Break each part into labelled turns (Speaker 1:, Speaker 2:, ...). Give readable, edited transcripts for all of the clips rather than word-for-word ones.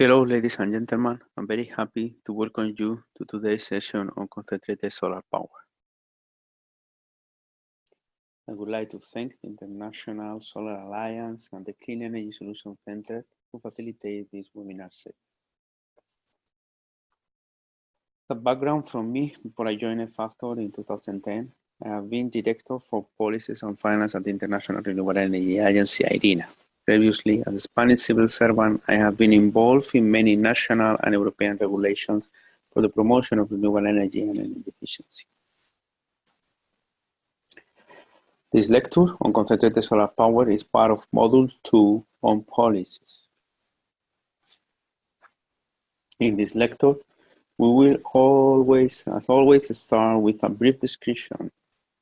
Speaker 1: Hello, ladies and gentlemen. I'm very happy to welcome you to today's session on concentrated solar power. I would like to thank the International Solar Alliance and the Clean Energy Solutions Center to facilitate this webinar series. The background from me: before I joined Effactor in 2010, I have been Director for Policies and Finance at the International Renewable Energy Agency, IRENA. Previously, as a Spanish civil servant, I have been involved in many national and European regulations for the promotion of renewable energy and energy efficiency. This lecture on concentrated solar power is part of Module 2 on policies. In this lecture, we will as always, start with a brief description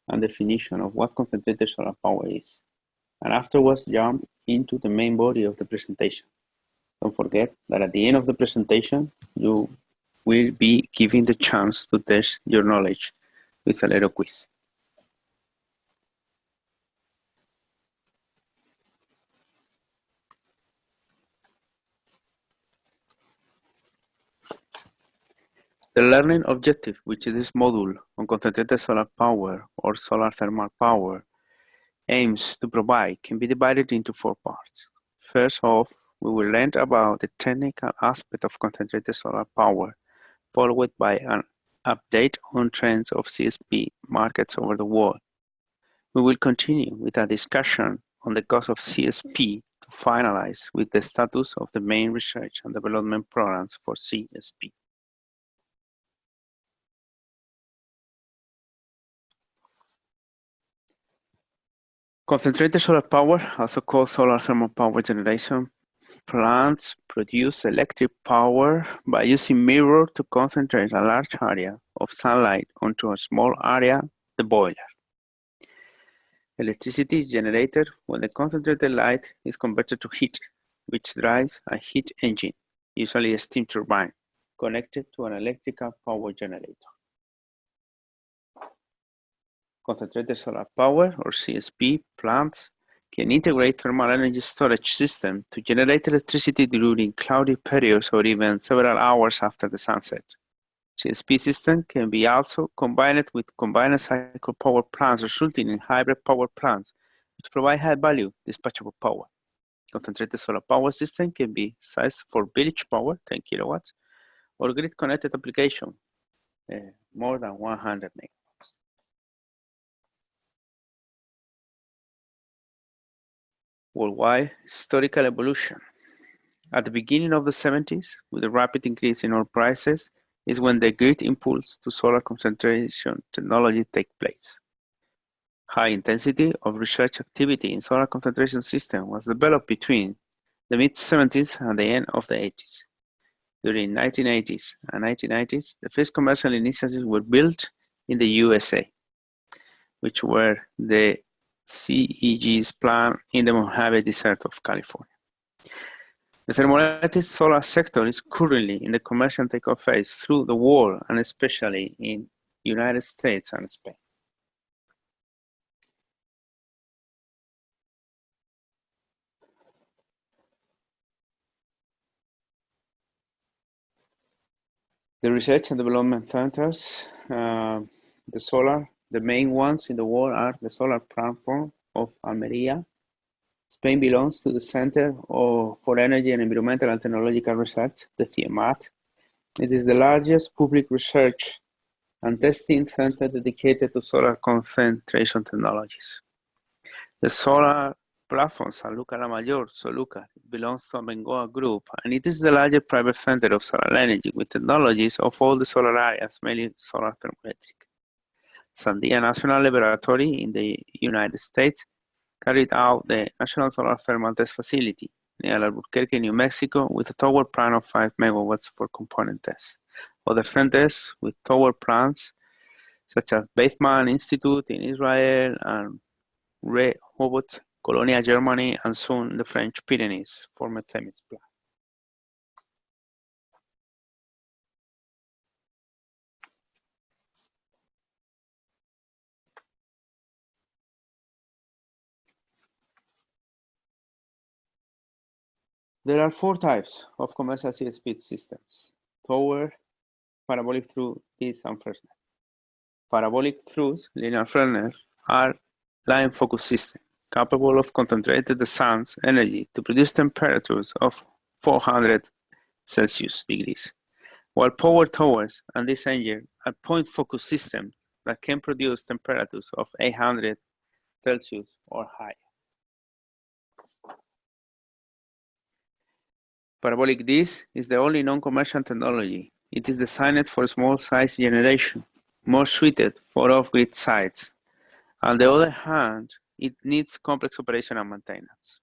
Speaker 1: and definition of what concentrated solar power is, and afterwards jump into the main body of the presentation. Don't forget that at the end of the presentation, you will be given the chance to test your knowledge with a little quiz. The learning objective, which is this module on concentrated solar power or solar thermal power, aims to provide can be divided into 4 parts. First off, we will learn about the technical aspect of concentrated solar power, followed by an update on trends of CSP markets over the world. We will continue with a discussion on the cost of CSP to finalize with the status of the main research and development programs for CSP. Concentrated solar power, also called solar thermal power generation, plants produce electric power by using mirror to concentrate a large area of sunlight onto a small area, the boiler. Electricity is generated when the concentrated light is converted to heat, which drives a heat engine, usually a steam turbine, connected to an electrical power generator. Concentrated solar power, or CSP, plants can integrate thermal energy storage system to generate electricity during cloudy periods or even several hours after the sunset. CSP system can be also combined with combined cycle power plants, resulting in hybrid power plants, which provide high-value dispatchable power. Concentrated solar power system can be sized for village power, 10 kilowatts, or grid-connected application, more than 100 megawatts. Worldwide historical evolution. At the beginning of the 70s, with a rapid increase in oil prices, is when the great impulse to solar concentration technology takes place. High intensity of research activity in solar concentration system was developed between the mid-70s and the end of the 80s. During 1980s and 1990s, the first commercial initiatives were built in the USA, which were the CEG's plant in the Mojave Desert of California. The thermoelectric solar sector is currently in the commercial takeoff phase through the world, and especially in the United States and Spain. The research and development centers, the main ones in the world are the Solar Platform of Almería. Spain belongs to the Center for Energy and Environmental and Technological Research, the CIEMAT. It is the largest public research and testing center dedicated to solar concentration technologies. The Solar Platform Sanlúcar La Mayor, Solucar, belongs to Bengoa Group, and it is the largest private center of solar energy with technologies of all the solar areas, mainly solar thermoelectric. Sandia National Laboratory in the United States carried out the National Solar Thermal Test Facility near Albuquerque, New Mexico, with a tower plant of 5 megawatts for component tests. Other centers with tower plants, such as Weizmann Institute in Israel and Rehovot, Colonia, Germany, and soon the French Pyrenees, former Themis plant. There are 4 types of commercial CSP systems: tower, parabolic through, disk, and Fresnel. Parabolic throughs, linear Fresnel, are line-focused systems capable of concentrating the sun's energy to produce temperatures of 400 Celsius degrees, while power towers and this engine are point-focused systems that can produce temperatures of 800 Celsius or higher. Parabolic disk is the only non-commercial technology. It is designed for small-size generation, more suited for off-grid sites. On the other hand, it needs complex operation and maintenance.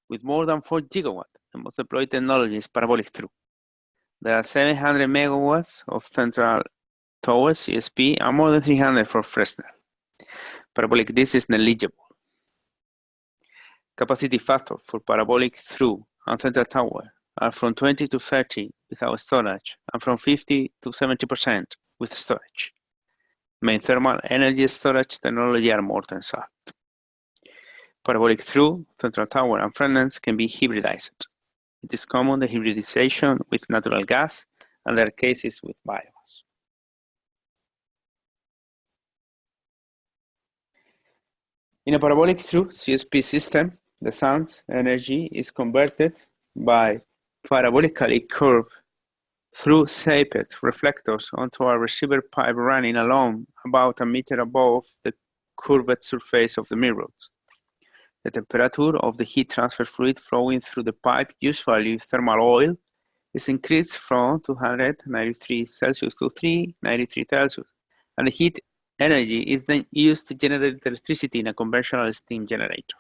Speaker 1: With more than 4 gigawatts, the most deployed technology is parabolic through. There are 700 megawatts of central tower CSP and more than 300 for Fresnel. Parabolic disk is negligible. Capacity factor for parabolic through and central tower are from 20 to 30 without storage and from 50 to 70% with storage. Main thermal energy storage technology are more than salt. Parabolic through, central tower, and Fresnels can be hybridized. It is common the hybridization with natural gas, and there are cases with biomass. In a parabolic through CSP system, the sun's energy is converted by parabolically curved through-shaped reflectors onto a receiver pipe running along about a meter above the curved surface of the mirrors. The temperature of the heat transfer fluid flowing through the pipe, usually thermal oil, is increased from 293 Celsius to 393 Celsius, and the heat energy is then used to generate electricity in a conventional steam generator.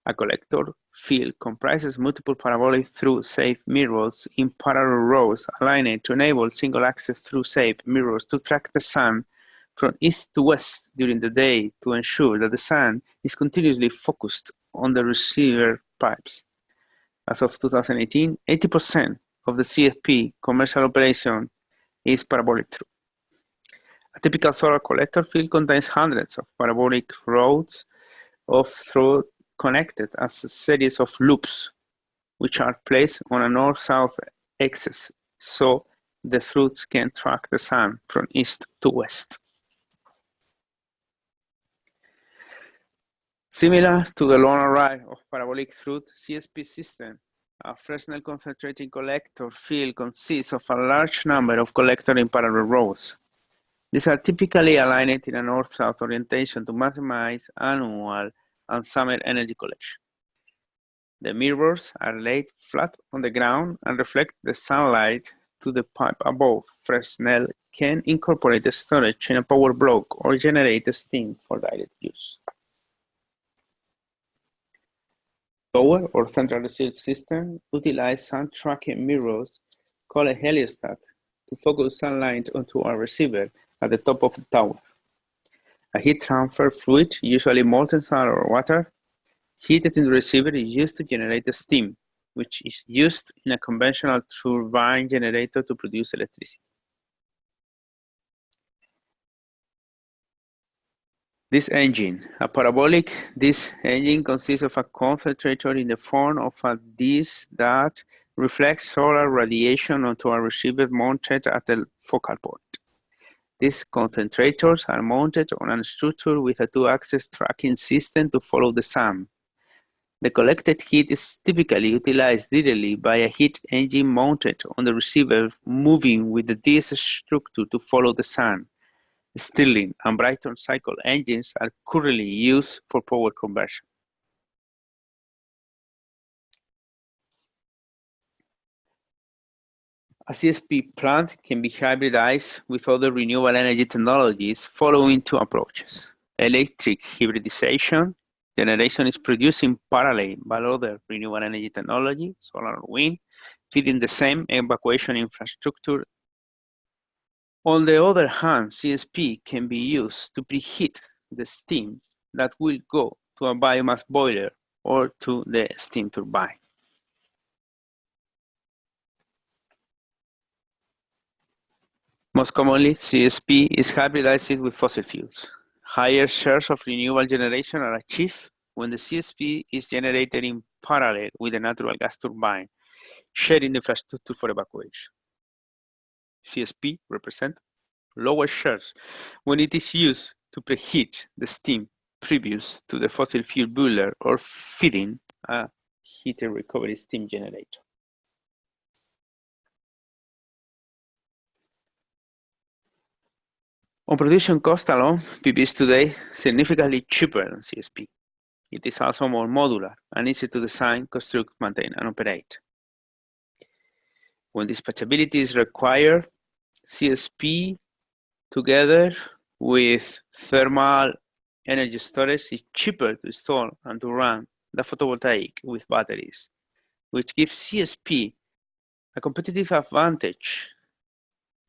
Speaker 1: A collector field comprises multiple parabolic through-shaped mirrors in parallel rows aligned to enable single-axis through-shaped mirrors to track the sun from east to west during the day to ensure that the sun is continuously focused on the receiver pipes. As of 2018, 80% of the CSP commercial operation is parabolic through. A typical solar collector field contains hundreds of parabolic rods of through connected as a series of loops, which are placed on a north-south axis, so the throughs can track the sun from east to west. Similar to the long array of parabolic through CSP system, a Fresnel concentrating collector field consists of a large number of collectors in parallel rows. These are typically aligned in a north-south orientation to maximize annual and summer energy collection. The mirrors are laid flat on the ground and reflect the sunlight to the pipe above. Fresnel can incorporate the storage in a power block or generate steam for direct use. Tower or central receive system utilize sun tracking mirrors called a heliostat to focus sunlight onto a receiver at the top of the tower. A heat transfer fluid, usually molten salt or water, heated in the receiver is used to generate the steam, which is used in a conventional turbine generator to produce electricity. This engine, a parabolic disk engine, consists of a concentrator in the form of a disk that reflects solar radiation onto a receiver mounted at the focal point. These concentrators are mounted on a structure with a 2-axis tracking system to follow the sun. The collected heat is typically utilized directly by a heat engine mounted on the receiver, moving with the disk structure to follow the sun. Stirling and Brayton cycle engines are currently used for power conversion. A CSP plant can be hybridized with other renewable energy technologies following 2 approaches. Electric hybridization. Generation is produced in parallel by other renewable energy technology, solar and wind, feeding the same evacuation infrastructure. On the other hand, CSP can be used to preheat the steam that will go to a biomass boiler or to the steam turbine. Most commonly, CSP is hybridized with fossil fuels. Higher shares of renewable generation are achieved when the CSP is generated in parallel with a natural gas turbine, sharing the infrastructure for evacuation. CSP represents lower shares when it is used to preheat the steam previous to the fossil fuel boiler or feeding a heater recovery steam generator. On production cost alone, PV is today significantly cheaper than CSP. It is also more modular and easy to design, construct, maintain, and operate. When dispatchability is required, CSP together with thermal energy storage is cheaper to install and to run than photovoltaic with batteries, which gives CSP a competitive advantage.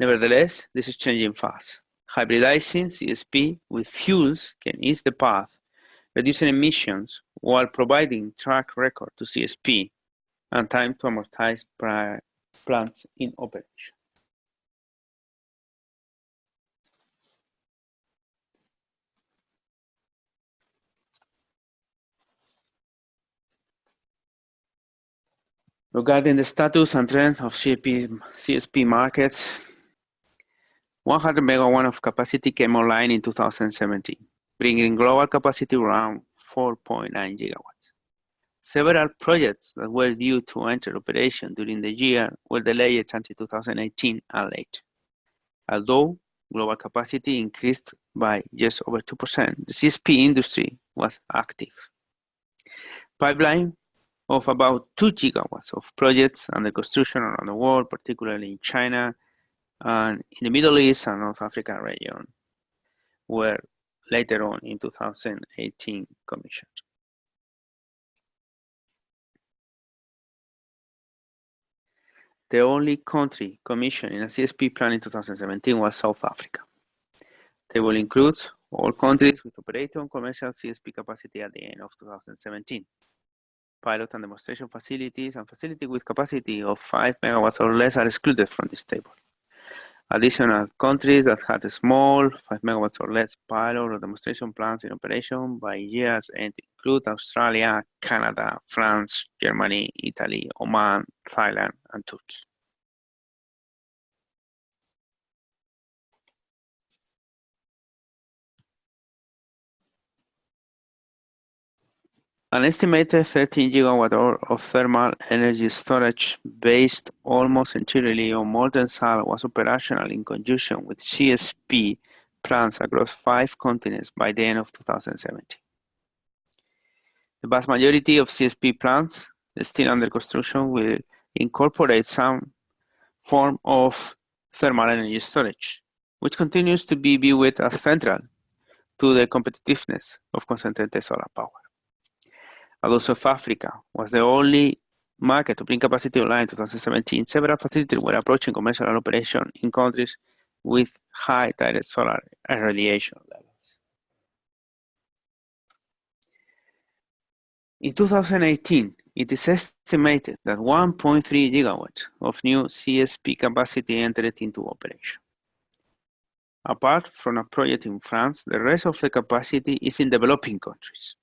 Speaker 1: Nevertheless, this is changing fast. Hybridizing CSP with fuels can ease the path, reducing emissions while providing track record to CSP and time to amortize plants in operation. Regarding the status and trend of CSP markets, 100 megawatt of capacity came online in 2017, bringing global capacity around 4.9 gigawatts. Several projects that were due to enter operation during the year were delayed until 2018 and later. Although global capacity increased by just over 2%, the CSP industry was active. Pipeline of about 2 gigawatts of projects under construction around the world, particularly in China and in the Middle East and North Africa region, were later on in 2018 commissioned. The only country commissioning a CSP plant in 2017 was South Africa. The table includes all countries with operating commercial CSP capacity at the end of 2017. Pilot and demonstration facilities and facilities with capacity of 5 megawatts or less are excluded from this table. Additional countries that had a small 5 megawatts or less pilot or demonstration plants in operation by years end include Australia, Canada, France, Germany, Italy, Oman, Thailand, and Turkey. An estimated 13 gigawatt-hour of thermal energy storage based almost entirely on molten salt was operational in conjunction with CSP plants across 5 continents by the end of 2017. The vast majority of CSP plants still under construction will incorporate some form of thermal energy storage, which continues to be viewed as central to the competitiveness of concentrated solar power. Although South Africa was the only market to bring capacity online in 2017, several facilities were approaching commercial operation in countries with high direct solar irradiation levels. In 2018, it is estimated that 1.3 gigawatts of new CSP capacity entered into operation. Apart from a project in France, the rest of the capacity is in developing countries.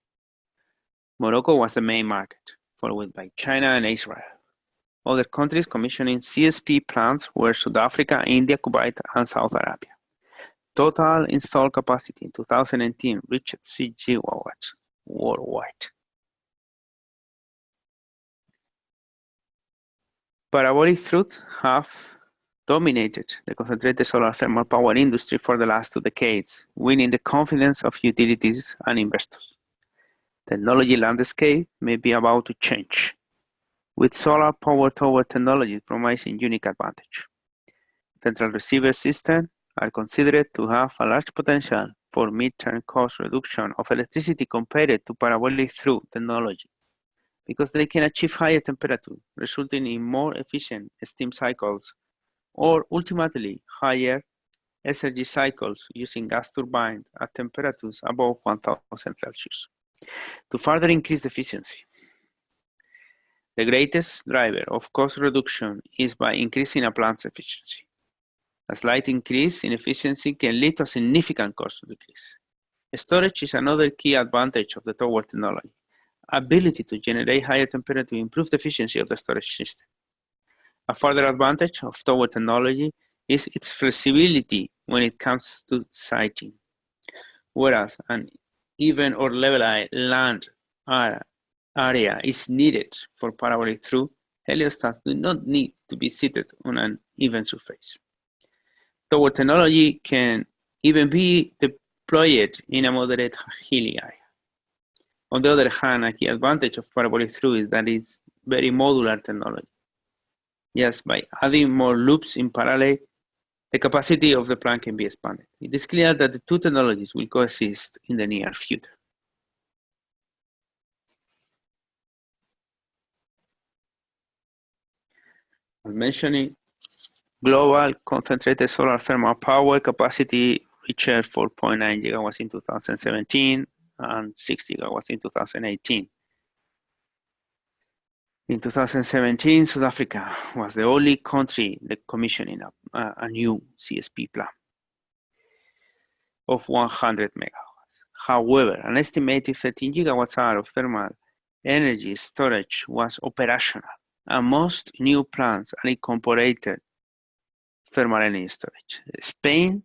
Speaker 1: Morocco was the main market, followed by China and Israel. Other countries commissioning CSP plants were South Africa, India, Kuwait, and Saudi Arabia. Total installed capacity in 2018 reached 6 gigawatts worldwide. Parabolic truths have dominated the concentrated solar thermal power industry for the last 2 decades, winning the confidence of utilities and investors. Technology landscape may be about to change, with solar power tower technology promising unique advantage. Central receiver systems are considered to have a large potential for mid-term cost reduction of electricity compared to parabolic through technology, because they can achieve higher temperature, resulting in more efficient steam cycles, or ultimately higher SRG cycles using gas turbines at temperatures above 1000 Celsius. To further increase efficiency, the greatest driver of cost reduction is by increasing a plant's efficiency. A slight increase in efficiency can lead to a significant cost decrease. Storage is another key advantage of the tower technology, ability to generate higher temperature to improve the efficiency of the storage system. A further advantage of tower technology is its flexibility when it comes to siting. Whereas an even or level land area is needed for parabolic through, heliostats do not need to be seated on an even surface. Tower technology can even be deployed in a moderate hilly area. On the other hand, a key advantage of parabolic through is that it's very modular technology. Yes, by adding more loops in parallel, the capacity of the plant can be expanded. It is clear that the two technologies will coexist in the near future. As mentioning, global concentrated solar thermal power capacity reached 4.9 gigawatts in 2017 and 6 gigawatts in 2018. In 2017, South Africa was the only country that commissioning a new CSP plant of 100 megawatts. However, an estimated 13 gigawatts hour of thermal energy storage was operational, and most new plants are incorporated thermal energy storage. Spain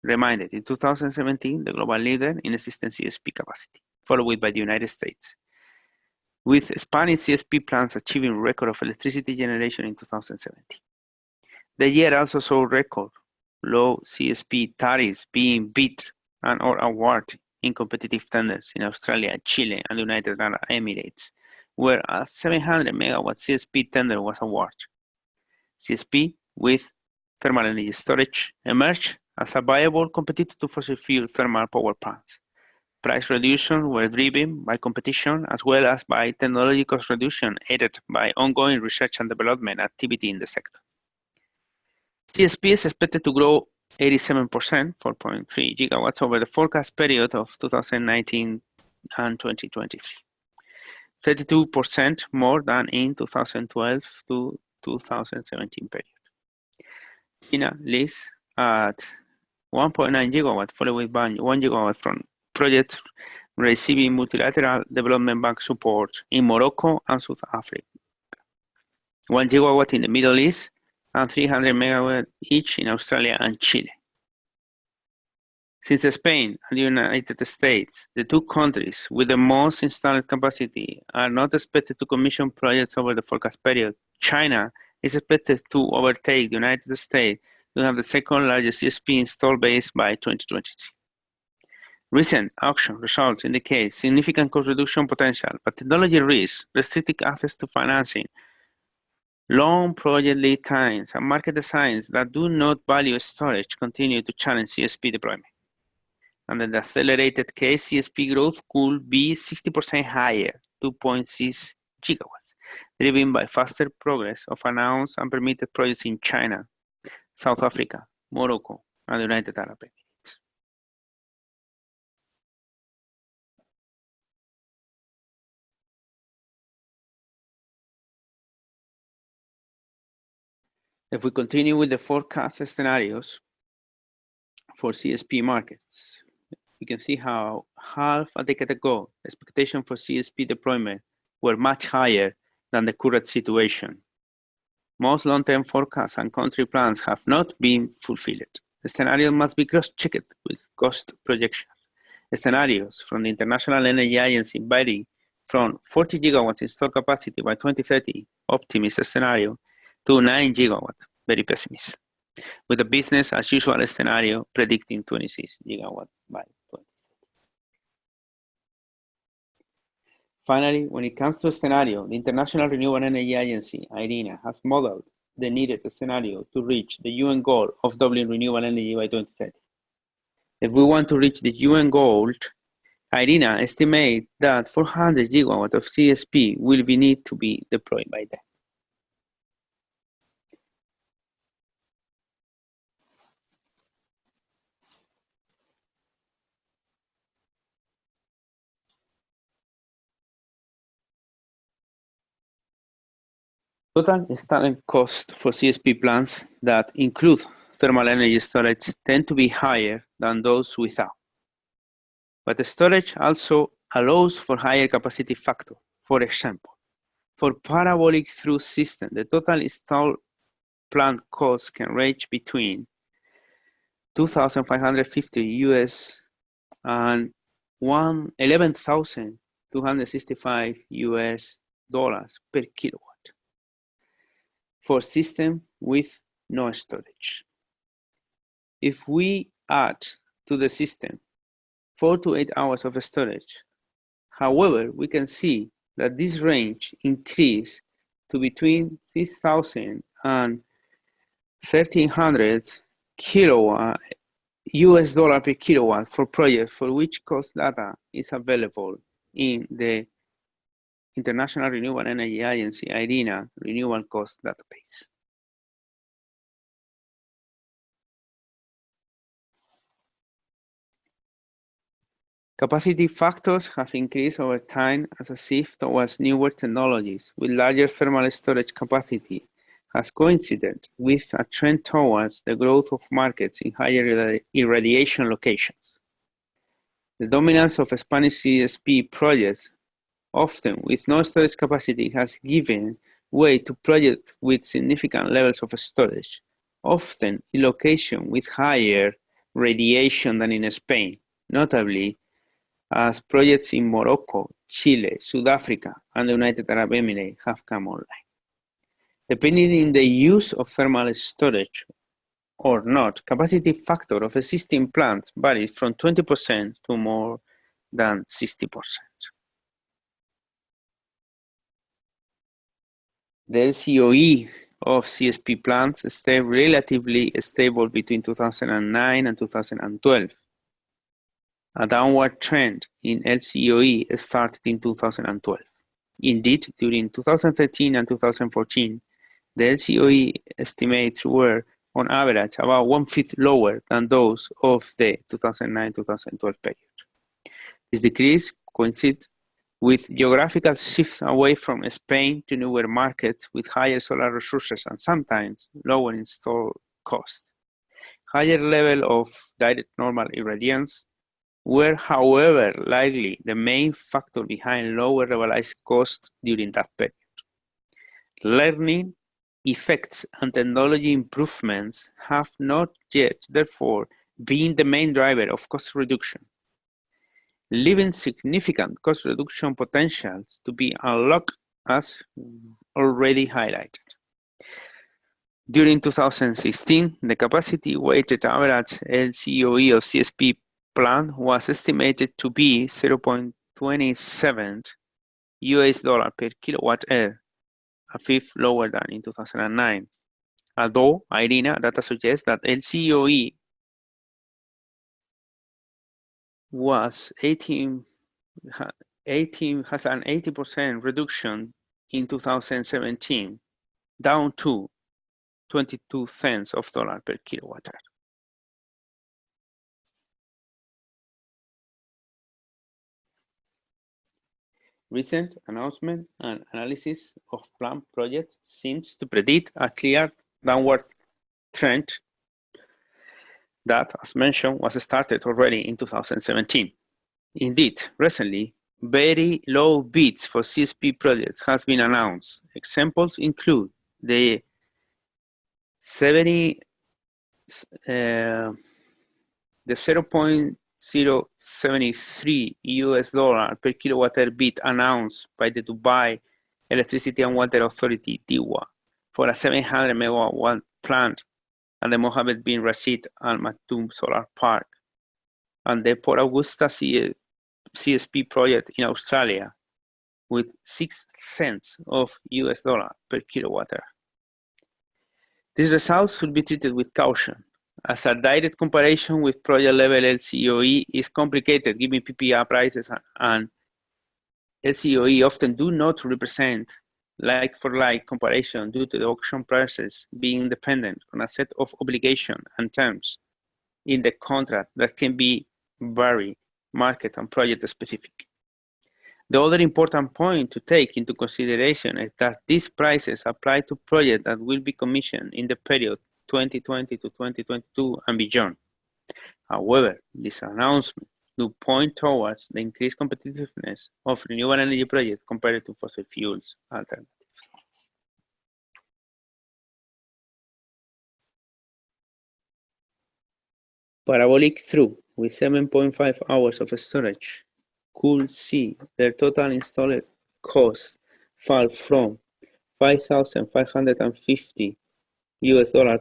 Speaker 1: remained in 2017 the global leader in existing CSP capacity, followed by the United States, with Spanish CSP plants achieving record of electricity generation in 2017. The year also saw record low CSP tariffs being bid and or awarded in competitive tenders in Australia, Chile, and the United Arab Emirates, where a 700 megawatt CSP tender was awarded. CSP with thermal energy storage emerged as a viable competitor to fossil fuel thermal power plants. Price reductions were driven by competition as well as by technology cost reduction aided by ongoing research and development activity in the sector. CSP is expected to grow 87%, 4.3 gigawatts over the forecast period of 2019 and 2023. 32% more than in 2012 to 2017 period. China leads at 1.9 gigawatts, followed by 1 gigawatt from projects receiving multilateral development bank support in Morocco and South Africa. 1 gigawatt in the Middle East and 300 megawatts each in Australia and Chile. Since Spain and the United States, the two countries with the most installed capacity, are not expected to commission projects over the forecast period, China is expected to overtake the United States to have the second largest CSP install base by 2023. Recent auction results indicate significant cost reduction potential, but technology risks, restricted access to financing, long project lead times, and market designs that do not value storage continue to challenge CSP deployment. Under the accelerated case, CSP growth could be 60% higher, 2.6 gigawatts, driven by faster progress of announced and permitted projects in China, South Africa, Morocco, and the United Arab Emirates. If we continue with the forecast scenarios for CSP markets, you can see how half a decade ago, expectations for CSP deployment were much higher than the current situation. Most long-term forecasts and country plans have not been fulfilled. The scenario must be cross-checked with cost projections. The scenarios from the International Energy Agency vary from 40 gigawatts installed capacity by 2030, optimistic scenario, to 9 gigawatts, very pessimistic, with a business as usual scenario predicting 26 gigawatts by 2030. Finally, when it comes to a scenario, the International Renewable Energy Agency, IRENA, has modeled the needed scenario to reach the UN goal of doubling renewable energy by 2030. If we want to reach the UN goal, IRENA estimates that 400 gigawatts of CSP will need to be deployed by then. Total installed cost for CSP plants that include thermal energy storage tend to be higher than those without. But the storage also allows for higher capacity factor, For example, for parabolic through system, the total installed plant cost can range between 2,550 US and 11,265 US dollars per kilowatt for system with no storage. If we add to the system 4 to 8 hours of storage, however, we can see that this range increased to between 6,000 and 1,300 kilowatt US dollar per kilowatt for projects for which cost data is available in the International Renewable Energy Agency, IRENA, Renewable Cost Database. Capacity factors have increased over time as a shift towards newer technologies with larger thermal storage capacity has coincided with a trend towards the growth of markets in higher irradiation locations. The dominance of Spanish CSP projects, often with no storage capacity, has given way to projects with significant levels of storage, often in locations with higher radiation than in Spain, notably as projects in Morocco, Chile, South Africa, and the United Arab Emirates have come online. Depending on the use of thermal storage or not, capacity factor of existing plants varies from 20% to more than 60%. The LCOE of CSP plants stayed relatively stable between 2009 and 2012. A downward trend in LCOE started in 2012. Indeed, during 2013 and 2014, the LCOE estimates were, on average, about 1/5 lower than those of the 2009-2012 period. This decrease coincides with geographical shifts away from Spain to newer markets with higher solar resources and sometimes lower installed cost. Higher level of direct normal irradiance were, however, likely the main factor behind lower realized costs during that period. Learning effects and technology improvements have not yet, therefore, been the main driver of cost reduction, leaving significant cost reduction potentials to be unlocked as already highlighted. During 2016, the capacity weighted average LCOE of CSP plant was estimated to be 0.27 US dollar per kilowatt hour, a fifth lower than in 2009. Although IRENA data suggests that LCOE was has an 80% reduction in 2017, down to 22 cents of dollar per kilowatt hour. Recent announcement and analysis of plant projects seems to predict a clear downward trend that, as mentioned, was started already in 2017. Indeed, recently, very low bids for CSP projects has been announced. Examples include the 0.073 US dollar per kilowatt hour bid announced by the Dubai Electricity and Water Authority, DEWA, for a 700 megawatt plant at the Mohammed bin Rashid Al Maktoum Solar Park, and the Port Augusta CSP project in Australia with 6 cents of US dollar per kilowatt hour. These results should be treated with caution, as a direct comparison with project level LCOE is complicated given PPA prices, and LCOE often do not represent like-for-like comparison due to the auction prices being dependent on a set of obligations and terms in the contract that can be very market and project specific. The other important point to take into consideration is that these prices apply to projects that will be commissioned in the period 2020 to 2022 and beyond. However, these announcements do point towards the increased competitiveness of renewable energy projects compared to fossil fuels alternatives. Parabolic through with 7.5 hours of storage could see their total installed cost fall from $5,550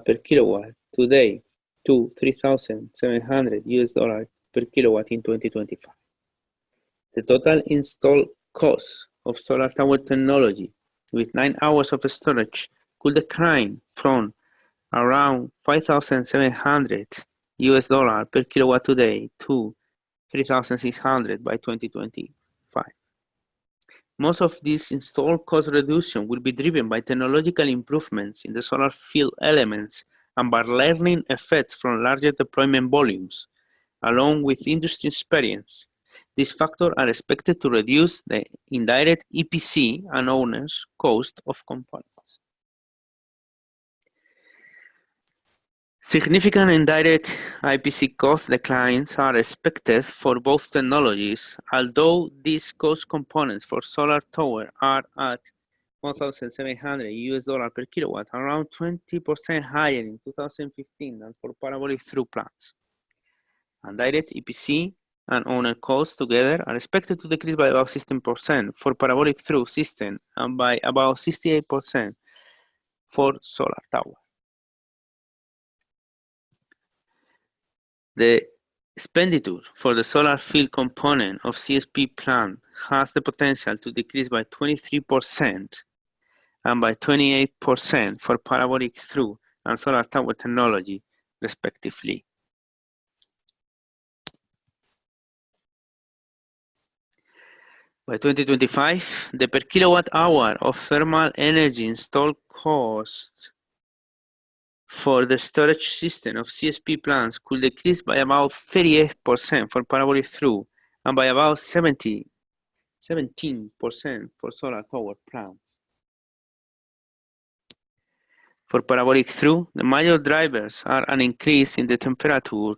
Speaker 1: per kilowatt today to $3,700 per kilowatt in 2025. The total installed cost of solar tower technology with 9 hours of storage could decline from around $5,700 per kilowatt today to $3,600 by 2025. Most of this installed cost reduction will be driven by technological improvements in the solar field elements and by learning effects from larger deployment volumes, along with industry experience. These factors are expected to reduce the indirect EPC and owners' cost of components. Significant indirect IPC cost declines are expected for both technologies, although these cost components for solar tower are at $1,700 per kilowatt, around 20% higher in 2015 than for parabolic through plants. Indirect EPC and owner costs together are expected to decrease by about 16% for parabolic through system and by about 68% for solar tower. The expenditure for the solar field component of CSP plant has the potential to decrease by 23% and by 28% for parabolic through and solar tower technology, respectively. By 2025, the per kilowatt hour of thermal energy installed cost for the storage system of CSP plants could decrease by about 38% for parabolic through and by about 17% for solar tower plants. For parabolic through, the major drivers are an increase in the temperature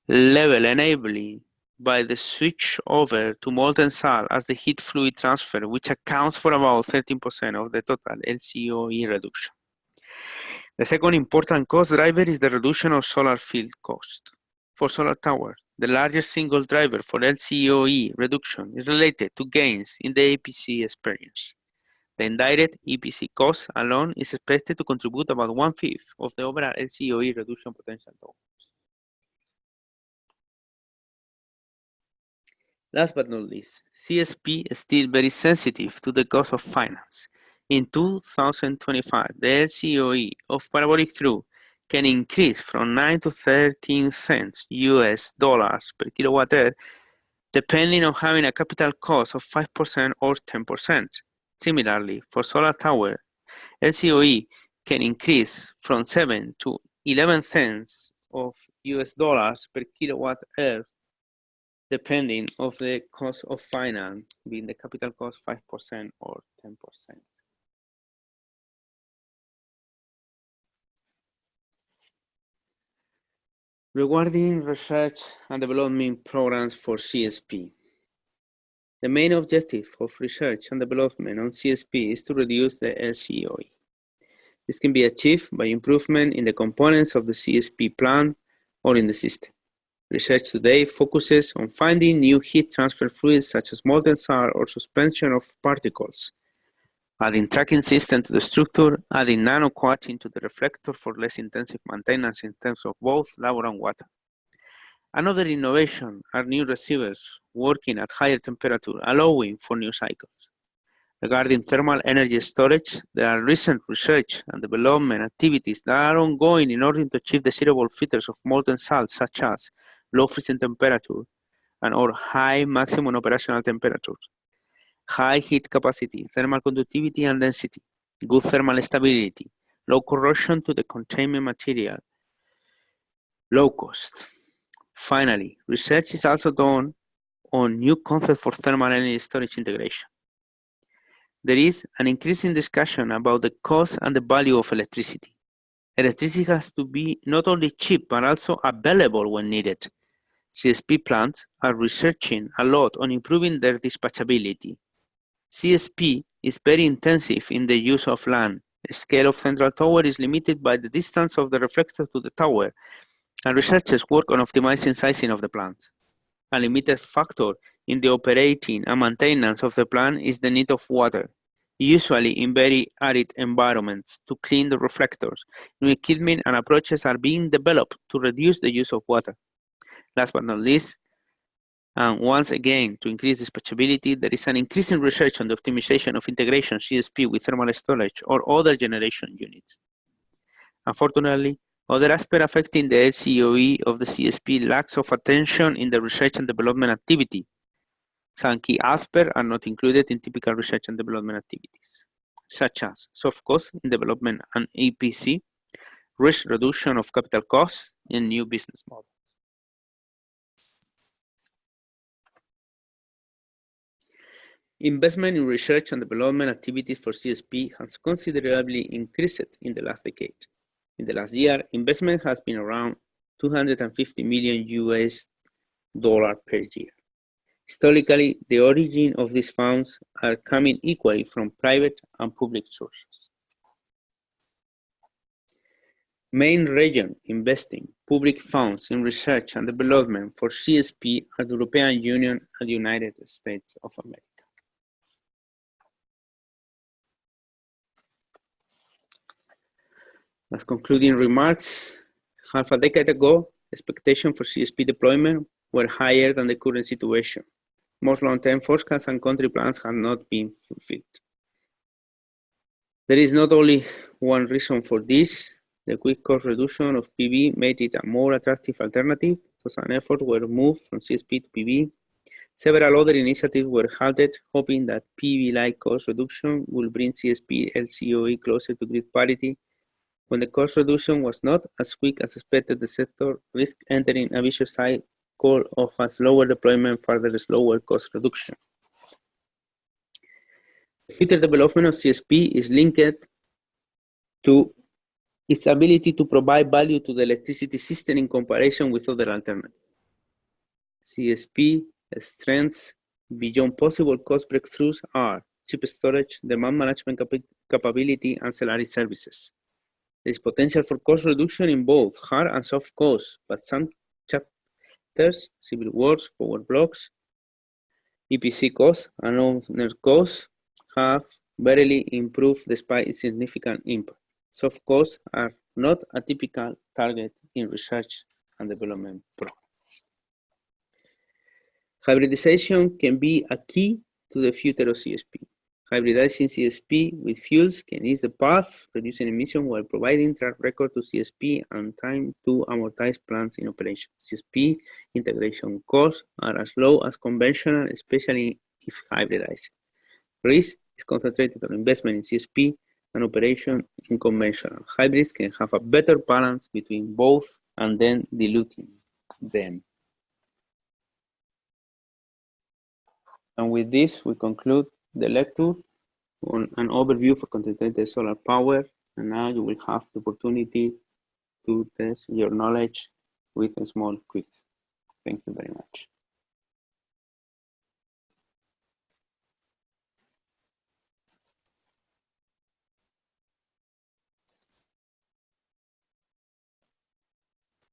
Speaker 1: level enabled by the switch over to molten salt as the heat fluid transfer, which accounts for about 13% of the total LCOE reduction. The second important cost driver is the reduction of solar field cost. For solar tower, the largest single driver for LCOE reduction is related to gains in the EPC experience. The indirect EPC cost alone is expected to contribute about 1/5 of the overall LCOE reduction potential. Last but not least, CSP is still very sensitive to the cost of finance. In 2025, the LCOE of parabolic through can increase from 9 to 13 cents US dollars per kilowatt hour, depending on having a capital cost of 5% or 10%. Similarly, for solar tower, LCOE can increase from 7 to 11 cents of US dollars per kilowatt hour, depending on the cost of finance, being the capital cost 5% or 10%. Regarding research and development programs for CSP, the main objective of research and development on CSP is to reduce the LCOE. This can be achieved by improvement in the components of the CSP plant or in the system. Research today focuses on finding new heat transfer fluids such as molten salt or suspension of particles, adding tracking system to the structure, adding nano-coating to the reflector for less intensive maintenance in terms of both labor and water. Another innovation are new receivers working at higher temperature, allowing for new cycles. Regarding thermal energy storage, there are recent research and development activities that are ongoing in order to achieve desirable features of molten salt, such as low freezing temperature and/or high maximum operational temperature, high heat capacity, thermal conductivity and density, good thermal stability, low corrosion to the containment material, low cost. Finally, research is also done on new concepts for thermal energy storage integration. There is an increasing discussion about the cost and the value of electricity. Electricity has to be not only cheap, but also available when needed. CSP plants are researching a lot on improving their dispatchability. CSP is very intensive in the use of land. The scale of central tower is limited by the distance of the reflector to the tower, and researchers work on optimizing sizing of the plant. A limited factor in the operating and maintenance of the plant is the need of water, usually in very arid environments, to clean the reflectors. New equipment and approaches are being developed to reduce the use of water. Last but not least, and once again, to increase dispatchability, there is an increasing research on the optimization of integration CSP with thermal storage or other generation units. Unfortunately, other aspects affecting the LCOE of the CSP lacks of attention in the research and development activity. Some key aspects are not included in typical research and development activities, such as soft costs in development and EPC, risk reduction of capital costs, and new business models. Investment in research and development activities for CSP has considerably increased in the last decade. In the last year, investment has been around $250 million per year. Historically, the origin of these funds are coming equally from private and public sources. Main region investing public funds in research and development for CSP are the European Union and the United States of America. As concluding remarks, half a decade ago, expectations for CSP deployment were higher than the current situation. Most long-term forecasts and country plans have not been fulfilled. There is not only one reason for this. The quick cost reduction of PV made it a more attractive alternative, so some efforts were moved from CSP to PV. Several other initiatives were halted, hoping that PV-like cost reduction will bring CSP LCOE closer to grid parity. When the cost reduction was not as quick as expected, the sector risked entering a vicious cycle of a slower deployment, further slower cost reduction. The future development of CSP is linked to its ability to provide value to the electricity system in comparison with other alternatives. CSP strengths beyond possible cost breakthroughs are cheap storage, demand management capability, and ancillary services. There is potential for cost reduction in both hard and soft costs, but some chapters, civil works, power blocks, EPC costs, and owner costs have barely improved despite its significant impact. Soft costs are not a typical target in research and development programs. Hybridization can be a key to the future of CSP. Hybridizing CSP with fuels can ease the path, reducing emissions while providing track record to CSP and time to amortize plants in operation. CSP integration costs are as low as conventional, especially if hybridized. Risk is concentrated on investment in CSP and operation in conventional. Hybrids can have a better balance between both and then diluting them. And with this, we conclude the lecture on an overview for concentrated solar power. And now you will have the opportunity to test your knowledge with a small quiz. Thank you very much.